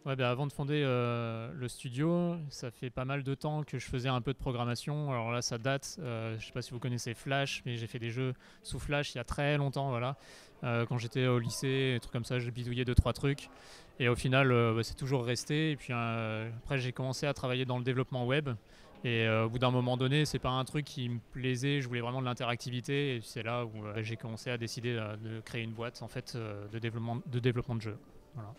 Ouais, bah, avant de fonder le studio, ça fait pas mal de temps que je faisais un peu de programmation. Alors là, ça date. Je sais pas si vous connaissez Flash, mais j'ai fait des jeux sous Flash il y a très longtemps. Voilà. Quand j'étais au lycée, des trucs comme ça, j'ai bidouillé deux trois trucs. Et au final, bah, c'est toujours resté. Et puis après, j'ai commencé à travailler dans le développement web. Et au bout d'un moment donné, c'est pas un truc qui me plaisait. Je voulais vraiment de l'interactivité. Et c'est là où j'ai commencé à décider de créer une boîte en fait de développement de jeux. Voilà.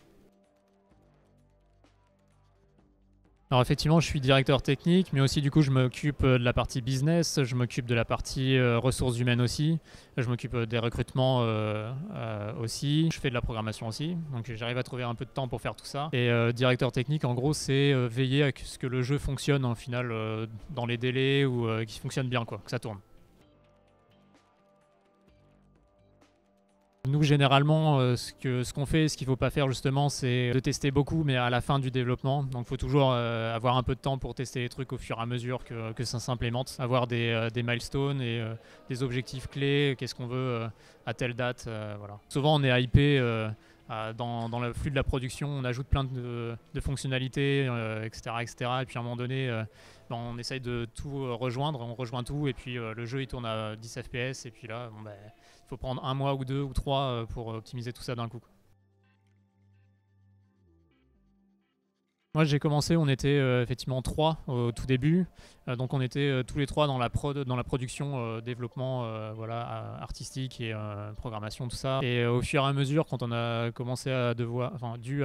Alors effectivement, je suis directeur technique, mais aussi du coup, je m'occupe de la partie business, je m'occupe de la partie ressources humaines aussi, je m'occupe des recrutements aussi, je fais de la programmation aussi, donc j'arrive à trouver un peu de temps pour faire tout ça. Et directeur technique, en gros, c'est veiller à ce que le jeu fonctionne en final dans les délais ou qu'il fonctionne bien, quoi, que ça tourne. Nous, généralement, ce qu'on fait, ce qu'il ne faut pas faire justement, c'est de tester beaucoup, mais à la fin du développement. Donc, il faut toujours avoir un peu de temps pour tester les trucs au fur et à mesure que ça s'implémente. Avoir des milestones et des objectifs clés, qu'est-ce qu'on veut à telle date. Voilà. Souvent, on est hypé dans le flux de la production, on ajoute plein de fonctionnalités, etc., etc. Et puis à un moment donné, on essaye de tout rejoindre, on rejoint tout, et puis le jeu il tourne à 10 FPS, et puis là, bon, il faut prendre un mois ou deux ou trois pour optimiser tout ça d'un coup. Moi j'ai commencé, on était effectivement trois au tout début, donc on était tous les trois dans dans la production, développement, voilà, artistique et programmation tout ça. Et au fur et à mesure, quand on a commencé à devoir, enfin dû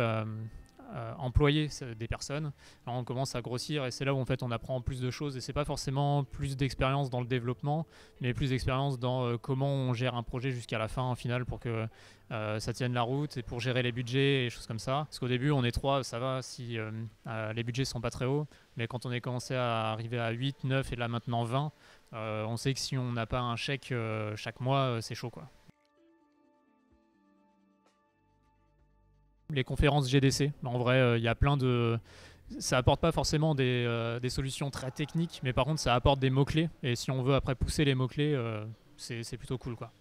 employer des personnes, alors on commence à grossir et c'est là où en fait on apprend plus de choses et c'est pas forcément plus d'expérience dans le développement, mais plus d'expérience dans comment on gère un projet jusqu'à la fin en final pour que ça tienne la route et pour gérer les budgets et choses comme ça. Parce qu'au début on est trois, ça va si les budgets sont pas très hauts, mais quand on est commencé à arriver à 8, 9 et là maintenant 20, on sait que si on n'a pas un chèque chaque mois, c'est chaud quoi. Les conférences GDC. En vrai, il y a plein de. Ça apporte pas forcément des solutions très techniques, mais par contre, ça apporte des mots-clés. Et si on veut après pousser les mots-clés, c'est plutôt cool, quoi.